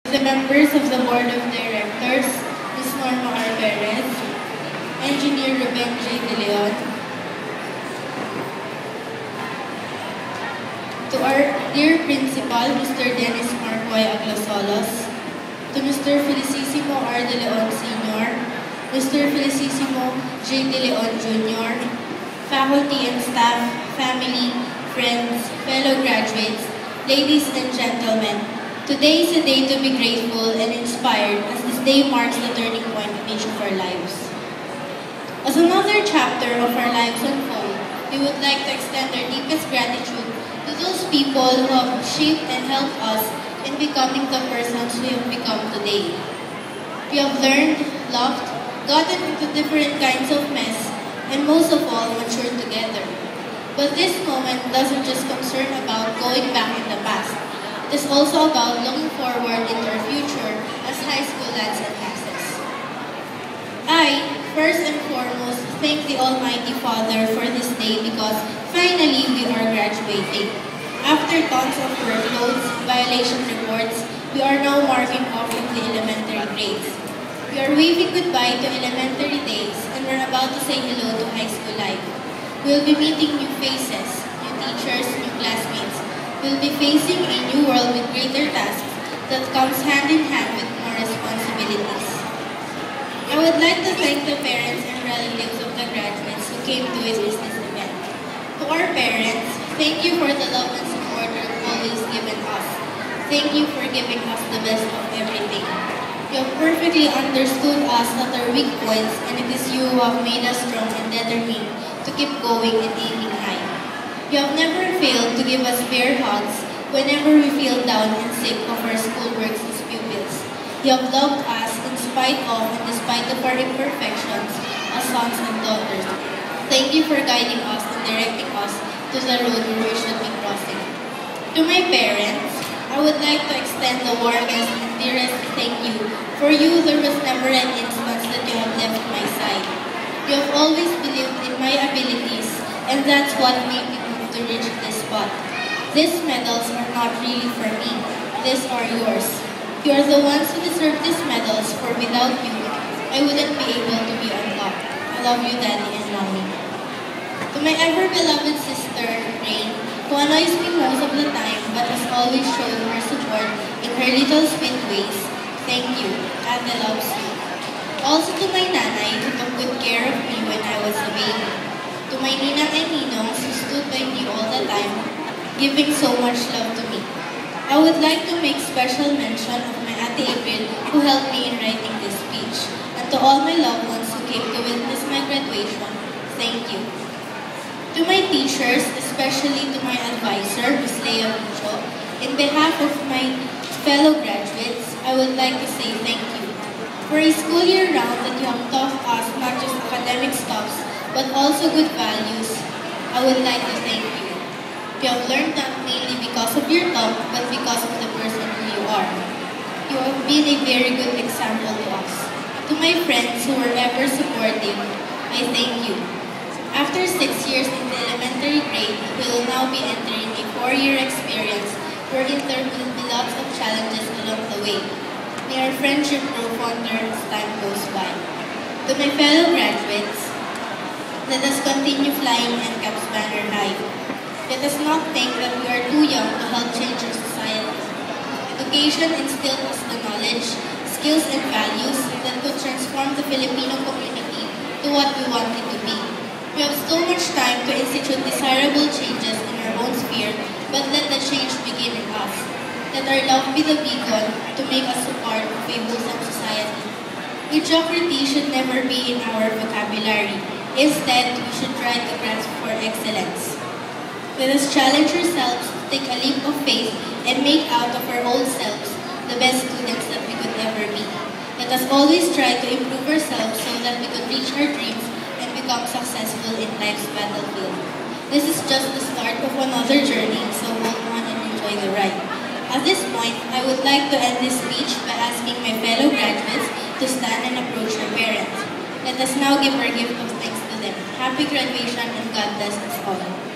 The members of the Board of Directors, Ms. Norma R. Perez, Engineer Ruben J. De Leon, to our dear Principal, Mr. Dennis Marcoy Aglasolos, to Mr. Felicissimo R. De Leon Sr., Mr. Felicissimo J. De Leon Jr., faculty and staff, family, friends, fellow graduates, ladies and gentlemen, today is a day to be grateful and inspired as this day marks the turning point in each of our lives. As another chapter of our lives unfold, we would like to extend our deepest gratitude to those people who have shaped and helped us in becoming the persons we have become today. We have learned, loved, gotten into different kinds of mess, and most of all, matured together. But this moment doesn't just concern about going back in the past. It is also about looking forward into our future as high school lads and lasses. I, first and foremost, thank the Almighty Father for this day because finally we are graduating. After tons of workloads, violation reports, we are now marking off in the elementary grades. We are waving goodbye to elementary days and we're about to say hello to high school life. We'll be meeting new faces, new teachers, new classmates. We'll be facing a new world with greater tasks that comes hand in hand with more responsibilities. I would like to thank the parents and relatives of the graduates who came to witness this event. To our parents, thank you for the love and support you've always given us. Thank you for giving us the best of everything. You have perfectly understood us at our weak points, and it is you who have made us strong and determined to keep going and aiming high. You have never failed to give us bear hugs whenever we feel down and sick of our schoolworks as pupils. You have loved us in spite of and despite of our imperfections as sons and daughters. Thank you for guiding us and directing us to the road we should be crossing. To my parents, I would like to extend the warmest and dearest thank you. For you, there was never an instance that you have left my side. You have always believed in my abilities, and that's what made me move to reach this spot. These medals are not really for me. These are yours. You are the ones who deserve these medals, for without you, I wouldn't be able to be on top. I love you, Daddy and Mommy. To my ever-beloved sister, Rain, who annoys me most of the time but has always shown her support in her little sweet ways, thank you. Ate loves you. Also to my nanay who took good care of me when I was a baby. To my ninang and ninongs who stood by me all the time, giving so much love to me. I would like to make special mention of my Ate April who helped me in writing this speech. And to all my loved ones who came to witness my graduation, thank you. To my teachers, especially to my advisor, Ms. Lea Mucho, in behalf of my fellow graduates, I would like to say thank you. For a school year round that you have taught us not just academic stuffs, but also good values, I would like to thank you. You have learned not mainly because of your talk, but because of the person who you are. You have been a very good example to us. To my friends who were ever supportive, I thank you. After 6 years in the elementary grade, we will now be entering a 4-year experience wherein there will be lots of challenges along the way. May our friendship grow fonder as time goes by. To my fellow graduates, let us continue flying NCAP's banner high. Let us not think that we are too young to help change our society. Education instills us the knowledge, skills, and values that could transform the Filipino community to what we want it to be. We have so much time to institute desirable changes in our own sphere, but let the change begin in us. Let our love be the beacon to make us a part of a wholesome society. Mediocrity should never be in our vocabulary. Instead, we should try to grasp for excellence. Let us challenge ourselves to take a leap of faith and make out of our old selves the best students that we could ever be. Let us always try to improve ourselves so that we could reach our dreams and become successful in life's battlefield. This is just the start of another journey, so hold on and enjoy the ride. At this point, I would like to end this speech by asking my fellow graduates to stand and approach their parents. Let us now give our gift of thanks to them. Happy graduation and God bless us all.